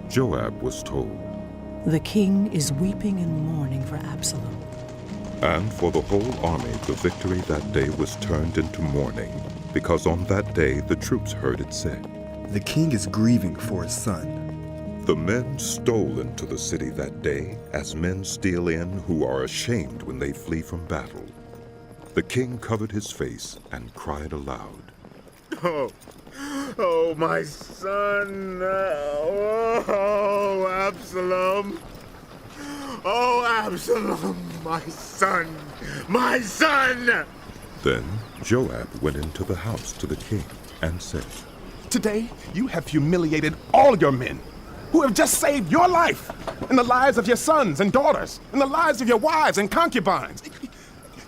Joab was told, "The king is weeping and mourning for Absalom." and for the whole army the victory that day was turned into mourning, because on that day the troops heard it said, "The king is grieving for his son." The men stole into the city that day, as men steal in who are ashamed when they flee from battle. The king covered his face and cried aloud, Oh, my son! Oh, Absalom! Oh, Absalom, my son! My son! Then Joab went into the house to the king and said, "Today you have humiliated all your men who have just saved your life and the lives of your sons and daughters and the lives of your wives and concubines.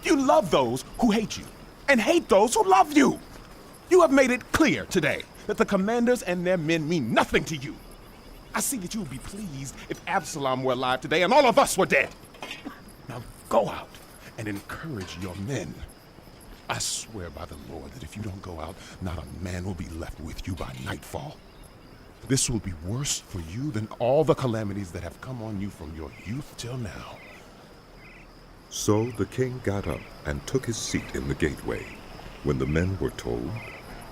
You love those who hate you and hate those who love you. You have made it clear today that the commanders and their men mean nothing to you. I see that you would be pleased if Absalom were alive today and all of us were dead. Now go out and encourage your men. I swear by the Lord that if you don't go out, not a man will be left with you by nightfall. This will be worse for you than all the calamities that have come on you from your youth till now." So the king got up and took his seat in the gateway. When the men were told,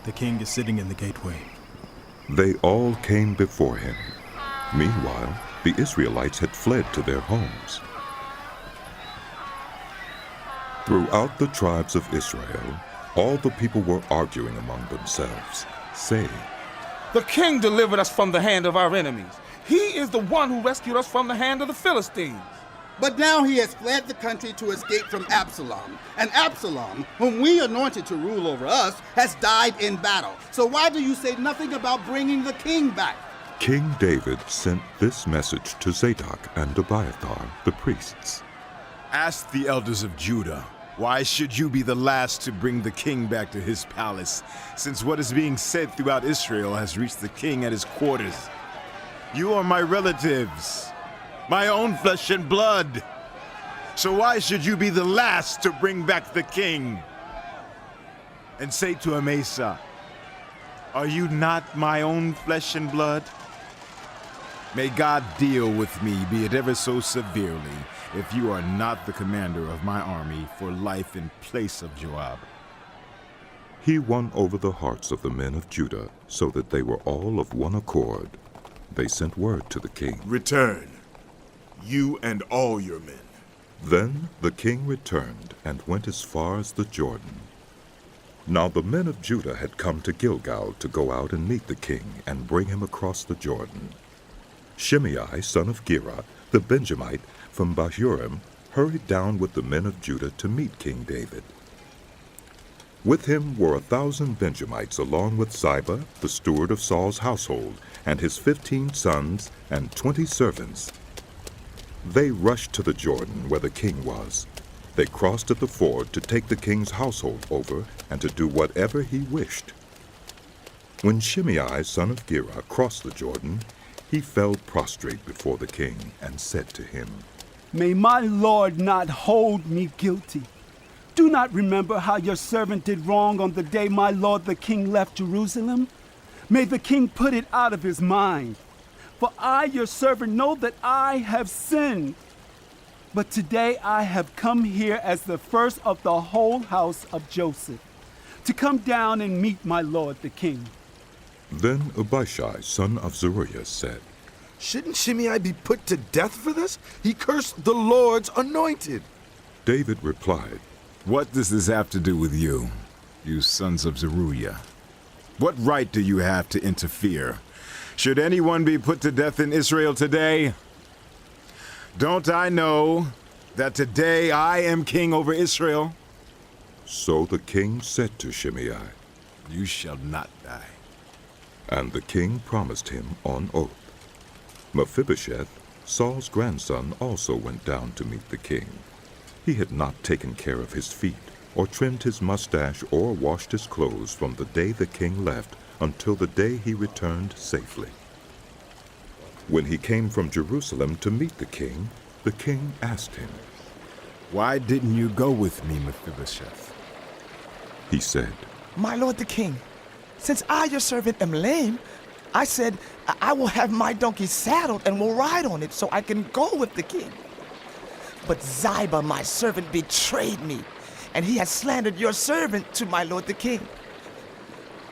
"The king is sitting in the gateway," they all came before him. Meanwhile, the Israelites had fled to their homes. Throughout the tribes of Israel, all the people were arguing among themselves, saying, "The king delivered us from the hand of our enemies. He is the one who rescued us from the hand of the Philistines." But now he has fled the country to escape from Absalom. And Absalom, whom we anointed to rule over us, has died in battle. So why do you say nothing about bringing the king back? King David sent this message to Zadok and Abiathar, the priests. "Ask the elders of Judah, why should you be the last to bring the king back to his palace, since what is being said throughout Israel has reached the king at his quarters? You are my relatives, my own flesh and blood. So why should you be the last to bring back the king? And say to Amasa, are you not my own flesh and blood? May God deal with me, be it ever so severely, if you are not the commander of my army for life in place of Joab." He won over the hearts of the men of Judah, so that they were all of one accord. They sent word to the king, "Return, you and all your men." Then the king returned and went as far as the Jordan. Now the men of Judah had come to Gilgal to go out and meet the king and bring him across the Jordan. Shimei, son of Gera, the Benjamite from Bahurim, hurried down with the men of Judah to meet King David. With him were 1,000 Benjamites, along with Ziba, the steward of Saul's household, and his 15 sons and 20 servants. They rushed to the Jordan where the king was. They crossed at the ford to take the king's household over and to do whatever he wished. When Shimei, son of Gera, crossed the Jordan, he fell prostrate before the king and said to him, "May my lord not hold me guilty. Do not remember how your servant did wrong on the day my lord the king left Jerusalem. May the king put it out of his mind. For I, your servant, know that I have sinned. But today I have come here as the first of the whole house of Joseph, to come down and meet my lord the king." Then Abishai, son of Zeruiah, said, "Shouldn't Shimei be put to death for this? He cursed the Lord's anointed." David replied, "What does this have to do with you, you sons of Zeruiah? What right do you have to interfere? Should anyone be put to death in Israel today? Don't I know that today I am king over Israel?" So the king said to Shimei, "You shall not die." And the king promised him on oath. Mephibosheth, Saul's grandson, also went down to meet the king. He had not taken care of his feet, or trimmed his mustache, or washed his clothes from the day the king left until the day he returned safely. When he came from Jerusalem to meet the king asked him, "Why didn't you go with me, Mephibosheth?" He said, "My lord the king, since I, your servant, am lame, I said, I will have my donkey saddled and will ride on it so I can go with the king. But Ziba, my servant, betrayed me, and he has slandered your servant to my lord the king.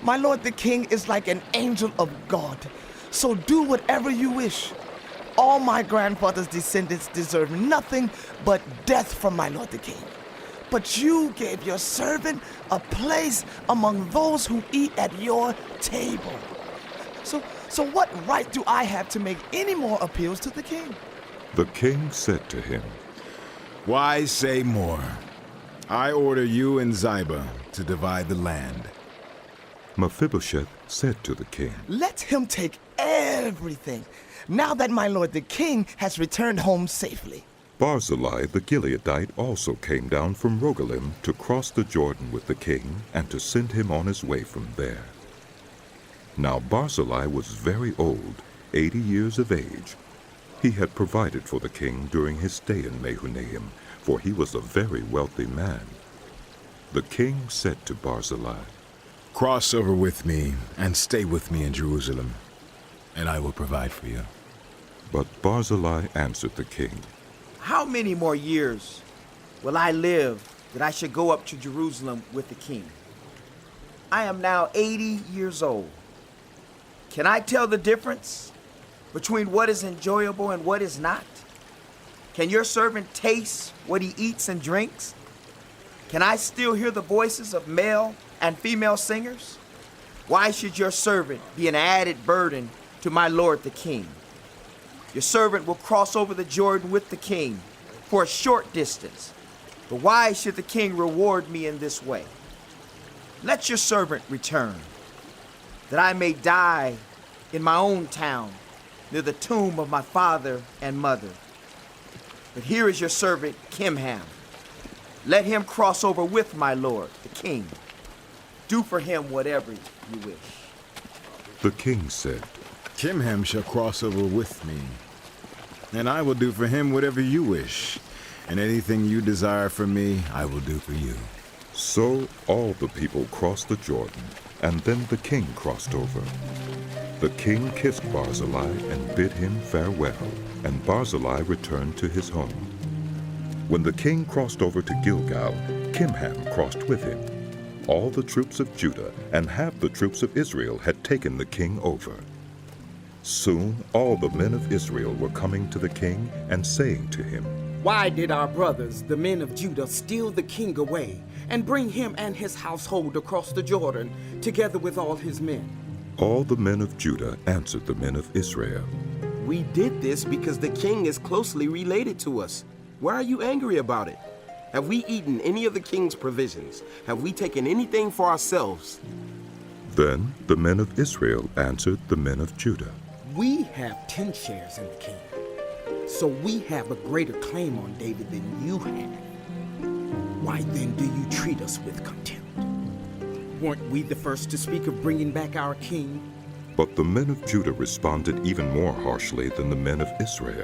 My lord the king is like an angel of God, so do whatever you wish. All my grandfather's descendants deserve nothing but death from my lord the king. But you gave your servant a place among those who eat at your table. So what right do I have to make any more appeals to the king? The king said to him, Why say more? I order you and Ziba to divide the land. Mephibosheth said to the king, Let him take everything, now that my lord the king has returned home safely. Barzillai the Gileadite also came down from Rogelim to cross the Jordan with the king and to send him on his way from there. Now Barzillai was very old, 80 years of age. He had provided for the king during his stay in Mahanaim, for he was a very wealthy man. The king said to Barzillai, Cross over with me and stay with me in Jerusalem, and I will provide for you. But Barzillai answered the king, How many more years will I live that I should go up to Jerusalem with the king? I am now 80 years old. Can I tell the difference between what is enjoyable and what is not? Can your servant taste what he eats and drinks? Can I still hear the voices of male and female singers? Why should your servant be an added burden to my lord the king? Your servant will cross over the Jordan with the king for a short distance. But why should the king reward me in this way? Let your servant return, that I may die in my own town, near the tomb of my father and mother. But here is your servant Kimham. Let him cross over with my lord, the king. Do for him whatever you wish. The king said, Kimham shall cross over with me, and I will do for him whatever you wish, and anything you desire from me, I will do for you. So all the people crossed the Jordan, and then the king crossed over. The king kissed Barzillai and bid him farewell, and Barzillai returned to his home. When the king crossed over to Gilgal, Kimham crossed with him. All the troops of Judah and half the troops of Israel had taken the king over. Soon all the men of Israel were coming to the king and saying to him, Why did our brothers, the men of Judah, steal the king away and bring him and his household across the Jordan, together with all his men? All the men of Judah answered the men of Israel, We did this because the king is closely related to us. Why are you angry about it? Have we eaten any of the king's provisions? Have we taken anything for ourselves? Then the men of Israel answered the men of Judah, We have 10 shares in the king, so we have a greater claim on David than you have. Why then do you treat us with contempt? Weren't we the first to speak of bringing back our king? But the men of Judah responded even more harshly than the men of Israel.